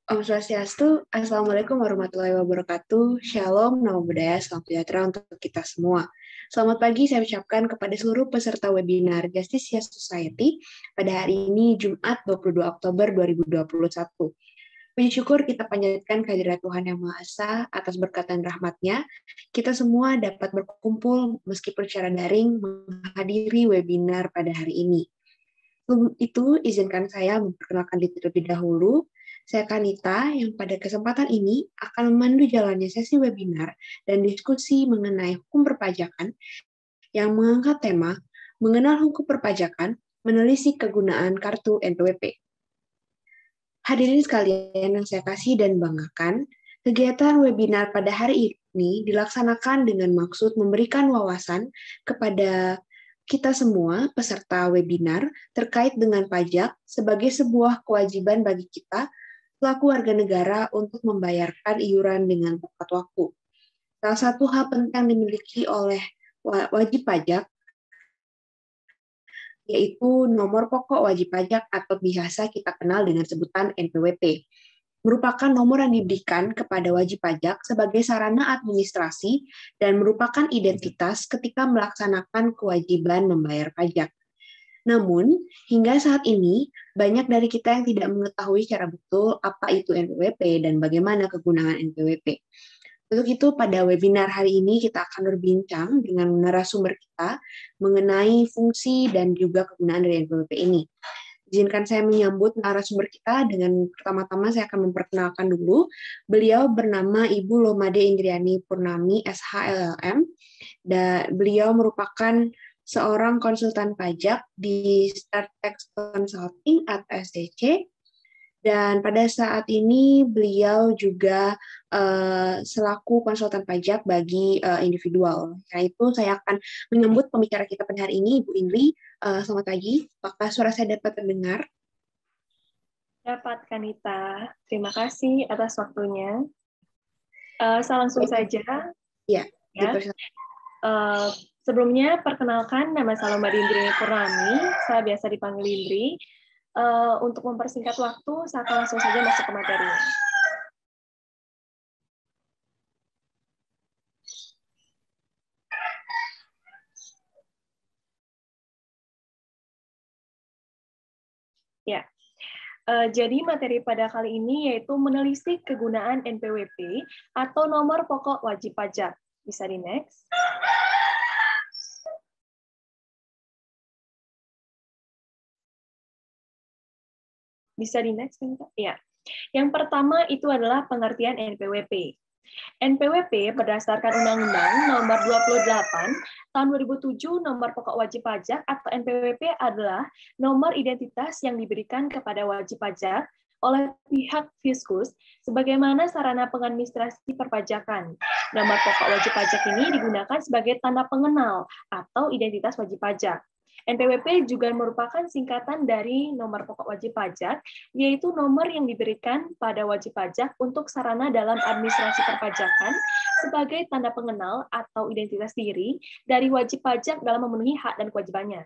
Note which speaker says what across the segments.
Speaker 1: Om Swastiastu, Assalamualaikum warahmatullahi wabarakatuh. Shalom, namo buddhaya, salam sejahtera untuk kita semua. Selamat pagi saya ucapkan kepada seluruh peserta webinar Justicia Society pada hari ini Jumat 22 Oktober 2021. Puji syukur kita panjatkan kehadirat Tuhan Yang Maha Esa atas berkat dan rahmat-Nya. Kita semua dapat berkumpul meskipun secara daring menghadiri webinar pada hari ini. Sebelum itu, izinkan saya memperkenalkan diri terlebih dahulu. Saya Kanita, yang pada kesempatan ini akan memandu jalannya sesi webinar dan diskusi mengenai hukum perpajakan yang mengangkat tema mengenal hukum perpajakan, menelisik kegunaan kartu NPWP. Hadirin sekalian yang saya kasih dan banggakan, kegiatan webinar pada hari ini dilaksanakan dengan maksud memberikan wawasan kepada kita semua peserta webinar terkait dengan pajak sebagai sebuah kewajiban bagi kita selaku warga negara untuk membayarkan iuran dengan tepat waktu. Salah satu hal penting yang dimiliki oleh wajib pajak yaitu nomor pokok wajib pajak atau biasa kita kenal dengan sebutan NPWP. Merupakan nomor yang diberikan kepada wajib pajak sebagai sarana administrasi dan merupakan identitas ketika melaksanakan kewajiban membayar pajak. Namun, hingga saat ini, banyak dari kita yang tidak mengetahui secara betul apa itu NPWP dan bagaimana kegunaan NPWP. Untuk itu, pada webinar hari ini kita akan berbincang dengan narasumber kita mengenai fungsi dan juga kegunaan dari NPWP ini. Izinkan saya menyambut narasumber kita dengan pertama-tama saya akan memperkenalkan dulu. Beliau bernama Ibu Lomade Indriani Purnami, SHLLM, dan beliau merupakan seorang konsultan pajak di StartTax Consulting atau STC. Dan pada saat ini beliau juga selaku konsultan pajak bagi individual. Karena itu saya akan menyambut pembicara kita pada hari ini, Ibu Indri. Selamat pagi, apakah suara saya dapat terdengar?
Speaker 2: Dapat, Kanita. Terima kasih atas waktunya. Saya langsung saja.
Speaker 1: Ya.
Speaker 2: Sebelumnya, perkenalkan nama saya Lomade Indriani Purnami. Saya biasa dipanggil Indri. Untuk mempersingkat waktu, saya akan langsung saja masuk ke materinya. Ya. Jadi materi pada kali ini yaitu menelisik kegunaan NPWP atau nomor pokok wajib pajak. Bisa di next. Bisa di next, ya. Yang pertama itu adalah pengertian NPWP. NPWP berdasarkan Undang-Undang Nomor 28 Tahun 2007 Nomor Pokok Wajib Pajak atau NPWP adalah nomor identitas yang diberikan kepada wajib pajak oleh pihak Fiskus sebagaimana sarana pengadministrasi perpajakan. Nomor pokok wajib pajak ini digunakan sebagai tanda pengenal atau identitas wajib pajak. NPWP juga merupakan singkatan dari nomor pokok wajib pajak, yaitu nomor yang diberikan pada wajib pajak untuk sarana dalam administrasi perpajakan sebagai tanda pengenal atau identitas diri dari wajib pajak dalam memenuhi hak dan kewajibannya.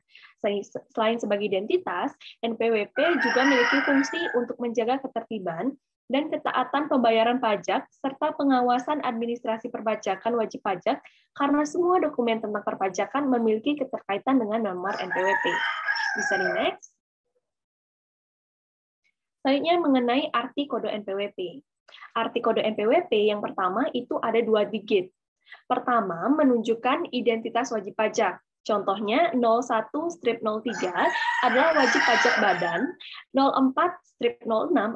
Speaker 2: Selain sebagai identitas, NPWP juga memiliki fungsi untuk menjaga ketertiban dan ketaatan pembayaran pajak, serta pengawasan administrasi perpajakan wajib pajak, karena semua dokumen tentang perpajakan memiliki keterkaitan dengan nomor NPWP. Bisa di next. Selanjutnya mengenai arti kode NPWP. Arti kode NPWP yang pertama itu ada 2 digit. Pertama, menunjukkan identitas wajib pajak. Contohnya 01-03 adalah wajib pajak badan, 04-06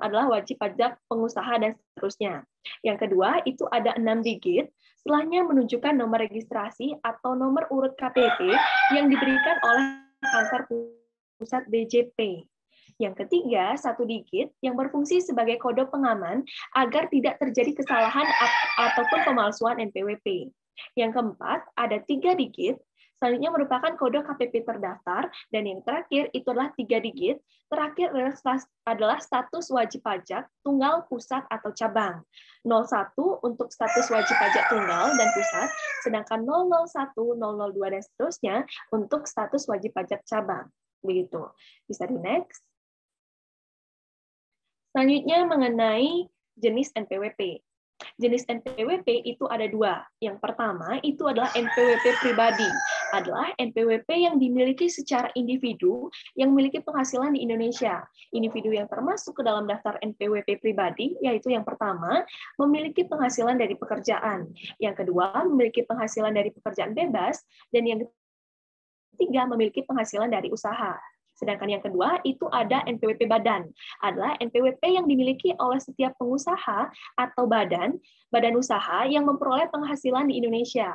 Speaker 2: adalah wajib pajak pengusaha, dan seterusnya. Yang kedua, itu ada 6 digit, setelahnya menunjukkan nomor registrasi atau nomor urut KTP yang diberikan oleh kantor pusat DJP. Yang ketiga, 1 digit yang berfungsi sebagai kode pengaman agar tidak terjadi kesalahan ataupun pemalsuan NPWP. Yang keempat, ada 3 digit, selanjutnya merupakan kode KPP terdaftar, dan yang terakhir itu adalah 3 digit, terakhir adalah status wajib pajak tunggal pusat atau cabang. 01 untuk status wajib pajak tunggal dan pusat, sedangkan 001, 002, dan seterusnya untuk status wajib pajak cabang. Begitu. Bisa di next. Selanjutnya mengenai jenis NPWP. Jenis NPWP itu ada dua. Yang pertama itu adalah NPWP pribadi. Adalah NPWP yang dimiliki secara individu yang memiliki penghasilan di Indonesia. Individu yang termasuk ke dalam daftar NPWP pribadi, yaitu yang pertama, memiliki penghasilan dari pekerjaan. Yang kedua, memiliki penghasilan dari pekerjaan bebas. Dan yang ketiga, memiliki penghasilan dari usaha. Sedangkan yang kedua itu ada NPWP badan. Adalah NPWP yang dimiliki oleh setiap pengusaha atau badan usaha yang memperoleh penghasilan di Indonesia.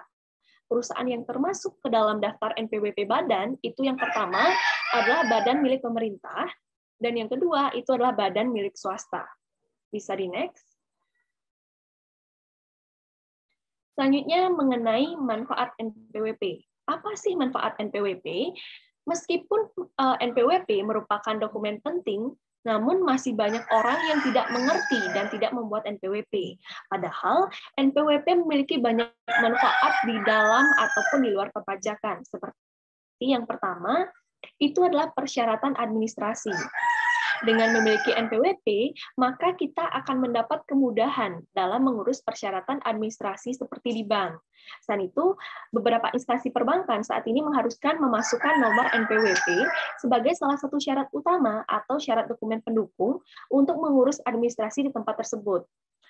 Speaker 2: Perusahaan yang termasuk ke dalam daftar NPWP badan itu yang pertama adalah badan milik pemerintah dan yang kedua itu adalah badan milik swasta. Bisa di next. Selanjutnya mengenai manfaat NPWP. Apa sih manfaat NPWP? Meskipun NPWP merupakan dokumen penting, namun masih banyak orang yang tidak mengerti dan tidak membuat NPWP. Padahal NPWP memiliki banyak manfaat di dalam ataupun di luar perpajakan. Seperti yang pertama, itu adalah persyaratan administrasi. Dengan memiliki NPWP, maka kita akan mendapat kemudahan dalam mengurus persyaratan administrasi seperti di bank. Selain itu, beberapa instansi perbankan saat ini mengharuskan memasukkan nomor NPWP sebagai salah satu syarat utama atau syarat dokumen pendukung untuk mengurus administrasi di tempat tersebut.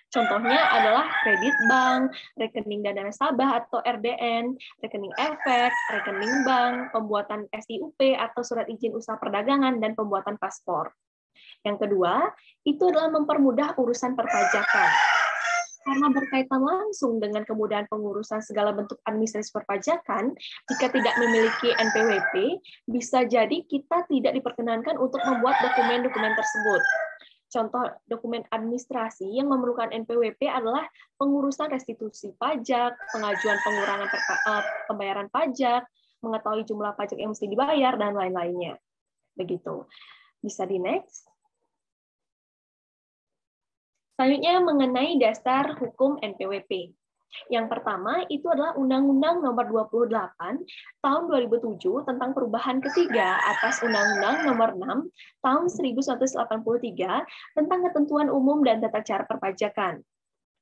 Speaker 2: Contohnya adalah kredit bank, rekening dana nasabah atau RDN, rekening efek, rekening bank, pembuatan SIUP atau surat izin usaha perdagangan, dan pembuatan paspor. Yang kedua, itu adalah mempermudah urusan perpajakan. Karena berkaitan langsung dengan kemudahan pengurusan segala bentuk administrasi perpajakan, jika tidak memiliki NPWP, bisa jadi kita tidak diperkenankan untuk membuat dokumen-dokumen tersebut. Contoh dokumen administrasi yang memerlukan NPWP adalah pengurusan restitusi pajak, pengajuan pengurangan pembayaran pajak, mengetahui jumlah pajak yang mesti dibayar, dan lain-lainnya. Begitu. Bisa di next. Selanjutnya mengenai dasar hukum NPWP. Yang pertama itu adalah Undang-Undang Nomor 28 Tahun 2007 tentang perubahan ketiga atas Undang-Undang Nomor 6 Tahun 1983 tentang ketentuan umum dan tata cara perpajakan.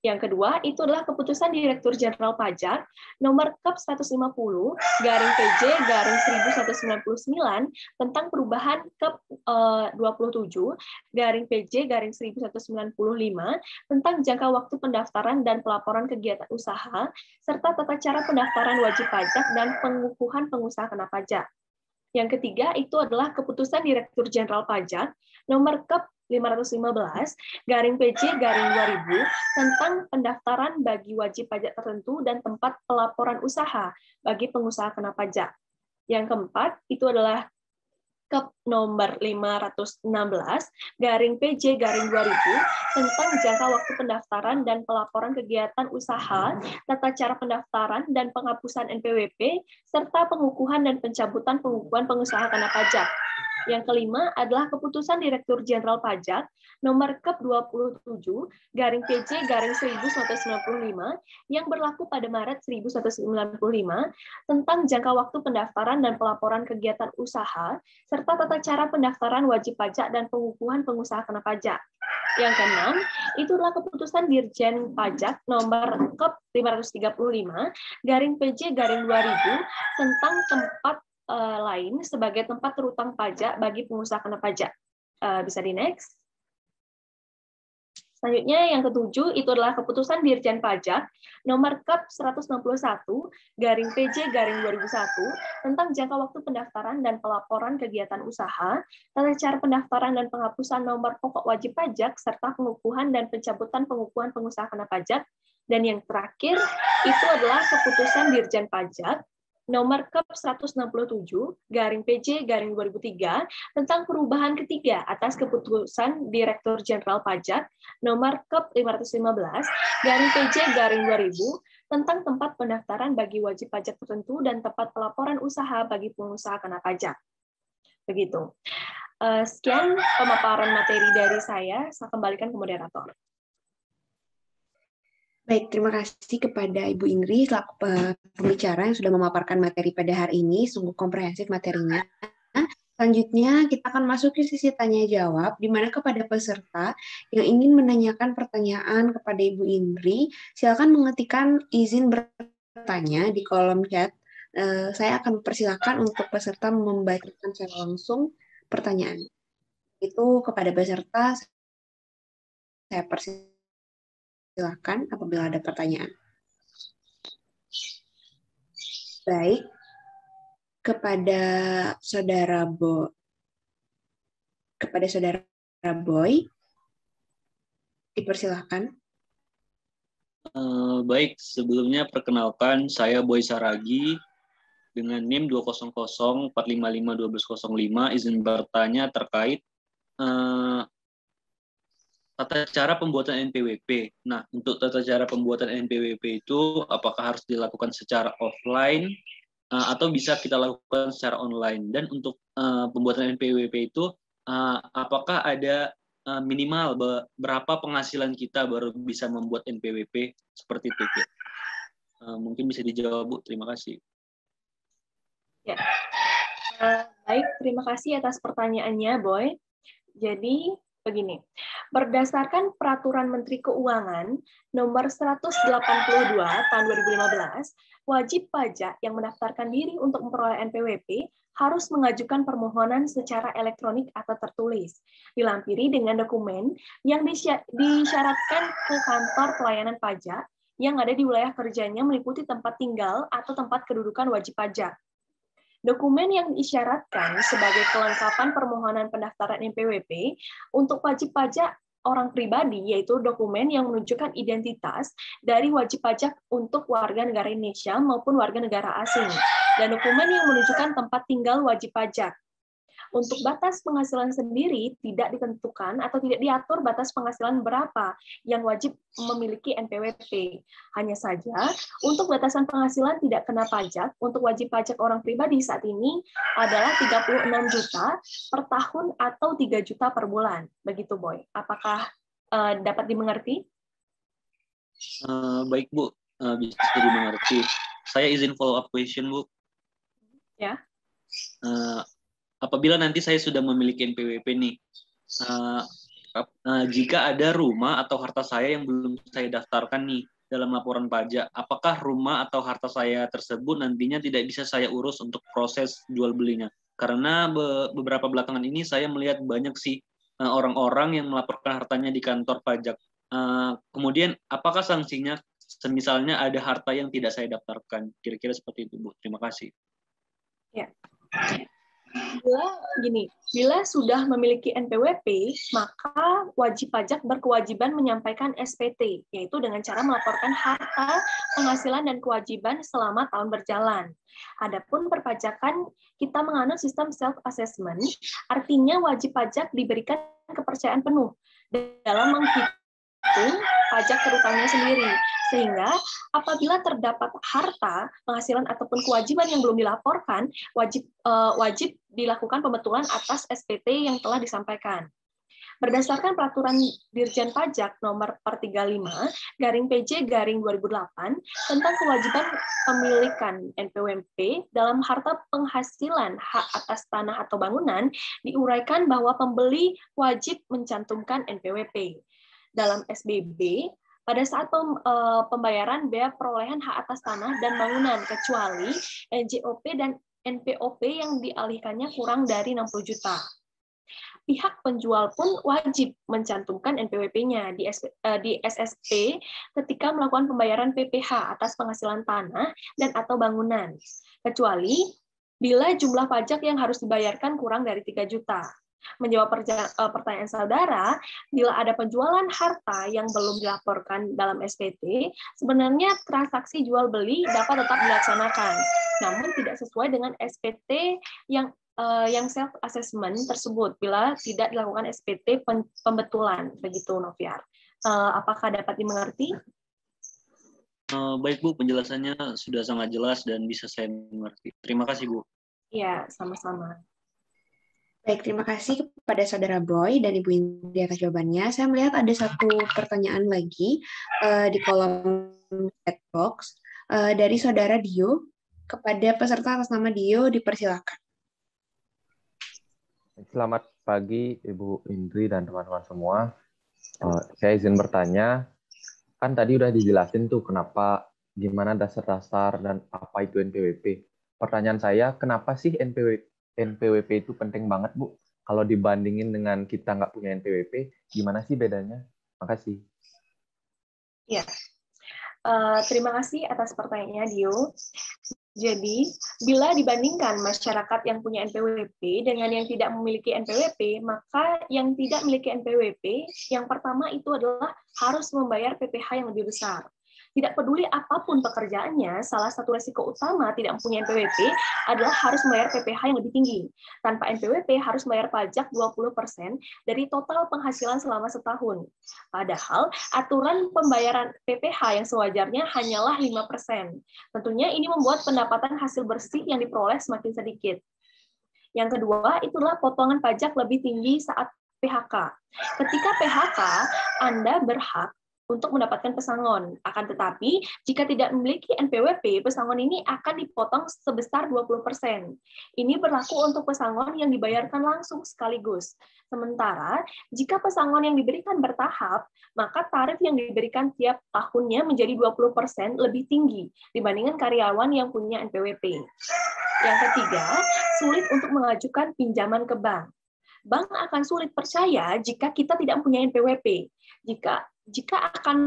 Speaker 2: Yang kedua, itu adalah Keputusan Direktur Jenderal Pajak Nomor Kep 150/PJ/1199 tentang perubahan Kep 27/PJ/1195 tentang jangka waktu pendaftaran dan pelaporan kegiatan usaha serta tata cara pendaftaran wajib pajak dan pengukuhan pengusaha kena pajak. Yang ketiga itu adalah Keputusan Direktur Jenderal Pajak Nomor Kep 515/PJ/2000 tentang pendaftaran bagi wajib pajak tertentu dan tempat pelaporan usaha bagi pengusaha kena pajak. Yang keempat itu adalah Kep nomor 516/PJ/2000 tentang jangka waktu pendaftaran dan pelaporan kegiatan usaha, tata cara pendaftaran dan penghapusan NPWP, serta pengukuhan dan pencabutan pengukuhan pengusaha kena pajak. Yang kelima adalah Keputusan Direktur Jenderal Pajak Nomor Kep 27/PJ/1995 yang berlaku pada Maret 1995 tentang jangka waktu pendaftaran dan pelaporan kegiatan usaha serta tata cara pendaftaran wajib pajak dan pengukuhan pengusaha kena pajak. Yang keenam, itu adalah Keputusan Dirjen Pajak Nomor Kep 535/PJ/2000 tentang tempat lain sebagai tempat terutang pajak bagi pengusaha kena pajak. Bisa di next. Selanjutnya yang ketujuh itu adalah Keputusan Dirjen Pajak Nomor Kep 161/PJ/2001 tentang jangka waktu pendaftaran dan pelaporan kegiatan usaha, tata cara pendaftaran dan penghapusan nomor pokok wajib pajak serta pengukuhan dan pencabutan pengukuhan pengusaha kena pajak. Dan yang terakhir itu adalah Keputusan Dirjen Pajak Nomor Kep 167/PJ/2003 tentang perubahan ketiga atas Keputusan Direktur Jenderal Pajak Nomor Kep 515/PJ/2000 tentang tempat pendaftaran bagi wajib pajak tertentu dan tempat pelaporan usaha bagi pengusaha kena pajak. Begitu. Sekian pemaparan materi dari saya kembalikan ke moderator.
Speaker 1: Baik, terima kasih kepada Ibu Indri selaku pembicara yang sudah memaparkan materi pada hari ini, sungguh komprehensif materinya. Selanjutnya, kita akan masuk ke sesi tanya-jawab, di mana kepada peserta yang ingin menanyakan pertanyaan kepada Ibu Indri, silakan mengetikkan izin bertanya di kolom chat. Saya akan persilakan untuk peserta membacakan secara langsung pertanyaan. Itu kepada peserta, saya persilakan apabila ada pertanyaan. Baik, kepada saudara Boy, dipersilahkan.
Speaker 3: Baik, sebelumnya perkenalkan saya Boy Saragi dengan NIM 20045551205, izin bertanya terkait tata cara pembuatan NPWP. Nah, untuk tata cara pembuatan NPWP itu apakah harus dilakukan secara offline atau bisa kita lakukan secara online? Dan untuk pembuatan NPWP itu apakah ada minimal berapa penghasilan kita baru bisa membuat NPWP seperti itu, Bu? Mungkin bisa dijawab, Bu. Terima kasih.
Speaker 2: Ya. Baik, terima kasih atas pertanyaannya, Boy. Jadi, begini. Berdasarkan Peraturan Menteri Keuangan Nomor 182 Tahun 2015, wajib pajak yang mendaftarkan diri untuk memperoleh NPWP harus mengajukan permohonan secara elektronik atau tertulis, dilampiri dengan dokumen yang disyaratkan ke kantor pelayanan pajak yang ada di wilayah kerjanya meliputi tempat tinggal atau tempat kedudukan wajib pajak. Dokumen yang diisyaratkan sebagai kelengkapan permohonan pendaftaran NPWP untuk wajib pajak orang pribadi, yaitu dokumen yang menunjukkan identitas dari wajib pajak untuk warga negara Indonesia maupun warga negara asing, dan dokumen yang menunjukkan tempat tinggal wajib pajak. Untuk batas penghasilan sendiri tidak ditentukan atau tidak diatur batas penghasilan berapa yang wajib memiliki NPWP. Hanya saja, untuk batasan penghasilan tidak kena pajak untuk wajib pajak orang pribadi saat ini adalah 36 juta per tahun atau 3 juta per bulan. Begitu, Boy. Apakah dapat dimengerti?
Speaker 3: Baik, Bu. Bisa dimengerti. Saya izin follow up question, Bu.
Speaker 2: Ya.
Speaker 3: Apabila nanti saya sudah memiliki NPWP nih, jika ada rumah atau harta saya yang belum saya daftarkan nih dalam laporan pajak, apakah rumah atau harta saya tersebut nantinya tidak bisa saya urus untuk proses jual belinya? Karena beberapa belakangan ini saya melihat banyak sih orang-orang yang melaporkan hartanya di kantor pajak. Kemudian apakah sanksinya misalnya ada harta yang tidak saya daftarkan? Kira-kira seperti itu, Bu. Terima kasih.
Speaker 2: Ya. Bila sudah memiliki NPWP, maka wajib pajak berkewajiban menyampaikan SPT, yaitu dengan cara melaporkan harta, penghasilan, dan kewajiban selama tahun berjalan. Adapun perpajakan, kita menganut sistem self-assessment, artinya wajib pajak diberikan kepercayaan penuh dalam menghitung pajak terutangnya sendiri. Sehingga apabila terdapat harta, penghasilan ataupun kewajiban yang belum dilaporkan, wajib dilakukan pembetulan atas SPT yang telah disampaikan. Berdasarkan Peraturan Dirjen Pajak Nomor 35/PJ/2008 tentang kewajiban pemilikan NPWP dalam harta penghasilan hak atas tanah atau bangunan, diuraikan bahwa pembeli wajib mencantumkan NPWP. Dalam SBB, pada saat pembayaran bea perolehan hak atas tanah dan bangunan, kecuali NJOP dan NPOP yang dialihkannya kurang dari 60 juta. Pihak penjual pun wajib mencantumkan NPWP-nya di SSP ketika melakukan pembayaran PPh atas penghasilan tanah dan atau bangunan, kecuali bila jumlah pajak yang harus dibayarkan kurang dari 3 juta. Menjawab pertanyaan saudara, bila ada penjualan harta yang belum dilaporkan dalam SPT, sebenarnya transaksi jual beli dapat tetap dilaksanakan, namun tidak sesuai dengan SPT yang self assessment tersebut bila tidak dilakukan SPT pembetulan. Begitu, Noviar. Apakah dapat dimengerti?
Speaker 3: Baik, Bu, penjelasannya sudah sangat jelas dan bisa saya mengerti. Terima kasih, Bu.
Speaker 2: Ya, sama-sama.
Speaker 1: Baik, terima kasih kepada Saudara Boy dan Ibu Indri atas jawabannya. Saya melihat ada satu pertanyaan lagi di kolom chat box dari Saudara Dio. Kepada peserta atas nama Dio, dipersilakan.
Speaker 4: Selamat pagi Ibu Indri dan teman-teman semua. Saya izin bertanya, kan tadi udah dijelasin tuh gimana dasar-dasar dan apa itu NPWP. Pertanyaan saya, kenapa sih NPWP itu penting banget, Bu? Kalau dibandingin dengan kita nggak punya NPWP, gimana sih bedanya? Makasih.
Speaker 2: Ya, terima kasih atas pertanyaannya, Dio. Jadi, bila dibandingkan masyarakat yang punya NPWP dengan yang tidak memiliki NPWP, maka yang tidak memiliki NPWP, yang pertama itu adalah harus membayar PPh yang lebih besar. Tidak peduli apapun pekerjaannya, salah satu risiko utama tidak mempunyai NPWP adalah harus membayar PPh yang lebih tinggi. Tanpa NPWP harus membayar pajak 20% dari total penghasilan selama setahun. Padahal aturan pembayaran PPh yang sewajarnya hanyalah 5%. Tentunya ini membuat pendapatan hasil bersih yang diperoleh semakin sedikit. Yang kedua, itulah potongan pajak lebih tinggi saat PHK. Ketika PHK, Anda berhak untuk mendapatkan pesangon. Akan tetapi, jika tidak memiliki NPWP, pesangon ini akan dipotong sebesar 20%. Ini berlaku untuk pesangon yang dibayarkan langsung sekaligus. Sementara, jika pesangon yang diberikan bertahap, maka tarif yang diberikan tiap tahunnya menjadi 20% lebih tinggi dibandingkan karyawan yang punya NPWP. Yang ketiga, sulit untuk mengajukan pinjaman ke bank. Bank akan sulit percaya jika kita tidak mempunyai NPWP. Jika akan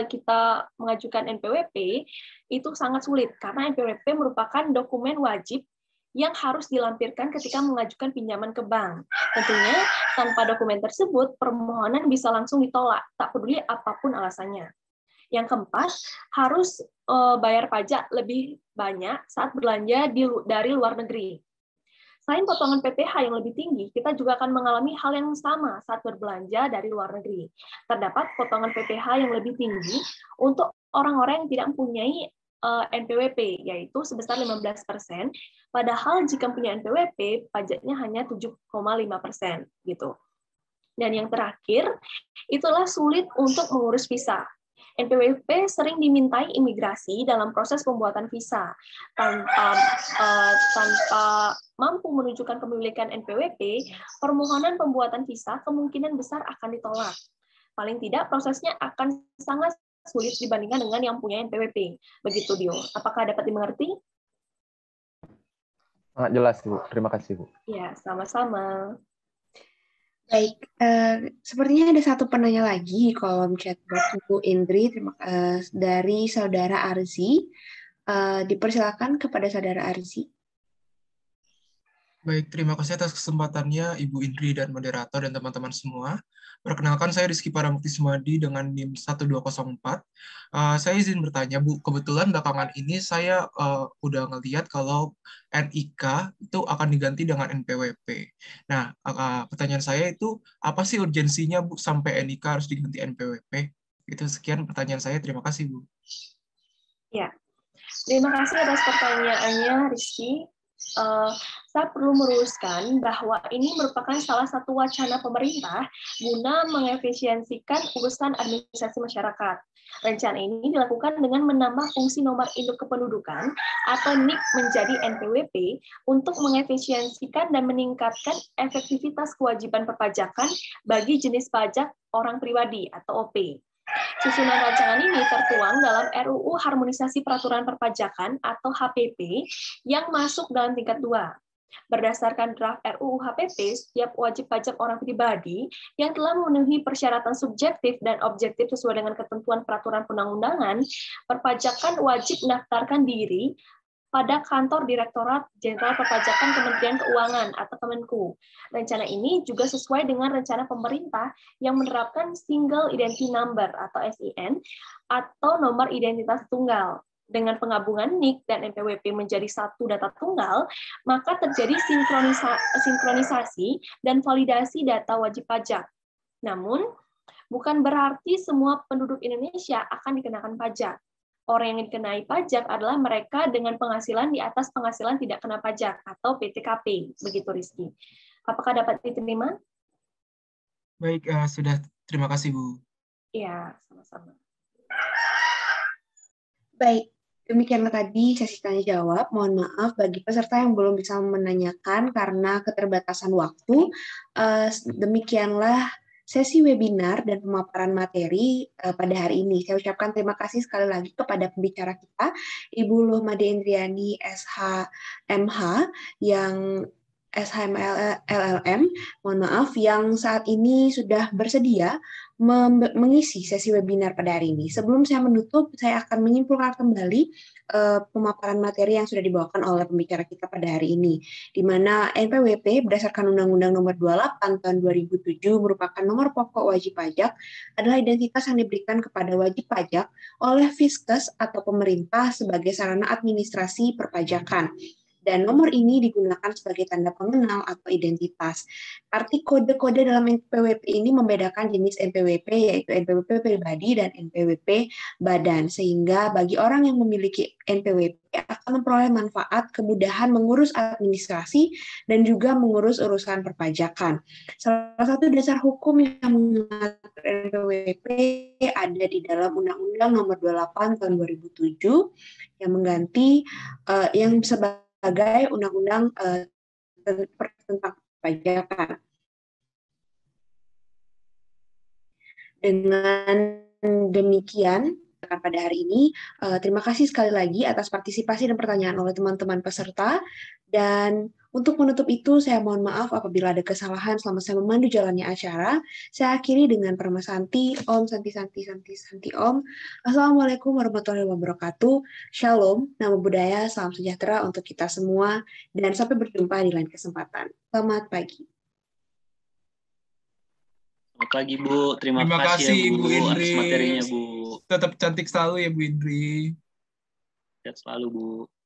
Speaker 2: kita mengajukan NPWP, itu sangat sulit karena NPWP merupakan dokumen wajib yang harus dilampirkan ketika mengajukan pinjaman ke bank. Tentunya, tanpa dokumen tersebut, permohonan bisa langsung ditolak, tak peduli apapun alasannya. Yang keempat, harus bayar pajak lebih banyak saat belanja dari luar negeri. Selain potongan PPh yang lebih tinggi, kita juga akan mengalami hal yang sama saat berbelanja dari luar negeri. Terdapat potongan PPh yang lebih tinggi untuk orang-orang yang tidak mempunyai NPWP, yaitu sebesar 15%, padahal jika punya NPWP, pajaknya hanya 7,5%. Gitu. Dan yang terakhir, itulah sulit untuk mengurus visa. NPWP sering dimintai imigrasi dalam proses pembuatan visa. Tanpa mampu menunjukkan kepemilikan NPWP, permohonan pembuatan visa kemungkinan besar akan ditolak. Paling tidak, prosesnya akan sangat sulit dibandingkan dengan yang punya NPWP. Begitu, Dio. Apakah dapat dimengerti?
Speaker 4: Sangat jelas, Bu. Terima kasih, Bu.
Speaker 2: Ya, sama-sama.
Speaker 1: Baik, sepertinya ada satu penanya lagi di kolom chatbox Bu Indri dari Saudara Arzi. Dipersilakan kepada Saudara Arzi.
Speaker 5: Baik, terima kasih atas kesempatannya Ibu Indri dan moderator dan teman-teman semua. Perkenalkan, saya Rizky Paramukti Sumadi dengan NIM 1204. Saya izin bertanya, Bu. Kebetulan belakangan ini saya udah ngelihat kalau NIK itu akan diganti dengan NPWP. Nah, pertanyaan saya itu, apa sih urgensinya, Bu, sampai NIK harus diganti NPWP? Itu sekian pertanyaan saya. Terima kasih, Bu.
Speaker 2: Ya, terima kasih atas pertanyaannya, Rizky. Saya perlu meluruskan bahwa ini merupakan salah satu wacana pemerintah guna mengefisiensikan urusan administrasi masyarakat. Rencana ini dilakukan dengan menambah fungsi nomor induk kependudukan atau NIK menjadi NPWP untuk mengefisiensikan dan meningkatkan efektivitas kewajiban perpajakan bagi jenis pajak orang pribadi atau OP. Susunan rancangan ini tertuang dalam RUU Harmonisasi Peraturan Perpajakan atau HPP yang masuk dalam tingkat 2. Berdasarkan draft RUU HPP, setiap wajib pajak orang pribadi yang telah memenuhi persyaratan subjektif dan objektif sesuai dengan ketentuan peraturan perundang-undangan, perpajakan wajib mendaftarkan diri pada kantor Direktorat Jenderal Perpajakan Kementerian Keuangan atau Kemenku. Rencana ini juga sesuai dengan rencana pemerintah yang menerapkan Single Identity Number atau SIN atau nomor identitas tunggal. Dengan penggabungan NIK dan NPWP menjadi satu data tunggal, maka terjadi sinkronisasi dan validasi data wajib pajak. Namun, bukan berarti semua penduduk Indonesia akan dikenakan pajak. Orang yang dikenai pajak adalah mereka dengan penghasilan di atas penghasilan tidak kena pajak atau PTKP. Begitu, Rizky. Apakah dapat diterima?
Speaker 5: Baik, sudah. Terima kasih, Bu.
Speaker 2: Iya, sama-sama.
Speaker 1: Baik, Demikianlah tadi sesi tanya jawab. Mohon maaf bagi peserta yang belum bisa menanyakan karena keterbatasan waktu. Demikianlah sesi webinar dan pemaparan materi pada hari ini. Saya ucapkan terima kasih sekali lagi kepada pembicara kita, Ibu Lohmade Indriani, SHMH, yang SHMLLM, mohon maaf, yang saat ini sudah bersedia mengisi sesi webinar pada hari ini. Sebelum saya menutup, saya akan menyimpulkan kembali pemaparan materi yang sudah dibawakan oleh pembicara kita pada hari ini, di mana NPWP berdasarkan Undang-Undang Nomor 28 Tahun 2007 merupakan nomor pokok wajib pajak, adalah identitas yang diberikan kepada wajib pajak oleh Fiskes atau pemerintah sebagai sarana administrasi perpajakan. Dan nomor ini digunakan sebagai tanda pengenal atau identitas. Arti kode-kode dalam NPWP ini membedakan jenis NPWP, yaitu NPWP pribadi dan NPWP badan, sehingga bagi orang yang memiliki NPWP akan memperoleh manfaat kemudahan mengurus administrasi dan juga mengurus urusan perpajakan. Salah satu dasar hukum yang mengatur NPWP ada di dalam Undang-Undang Nomor 28 Tahun 2007 yang mengganti yang sebagai Undang-Undang tentang perpajakan. Dengan demikian, pada hari ini, terima kasih sekali lagi atas partisipasi dan pertanyaan oleh teman-teman peserta. Dan untuk menutup itu, saya mohon maaf apabila ada kesalahan selama saya memandu jalannya acara. Saya akhiri dengan Parma Santi, Om Santi Santi Santi Santi Om. Assalamualaikum warahmatullahi wabarakatuh. Shalom, nama budaya, salam sejahtera untuk kita semua, dan sampai berjumpa di lain kesempatan. Selamat pagi.
Speaker 3: Selamat pagi, Bu. Terima
Speaker 5: kasih
Speaker 3: ya, Bu,
Speaker 5: Ibu Indri.
Speaker 3: atas materinya, Bu.
Speaker 5: Tetap cantik selalu ya, Bu Indri.
Speaker 3: Sehat selalu, Bu.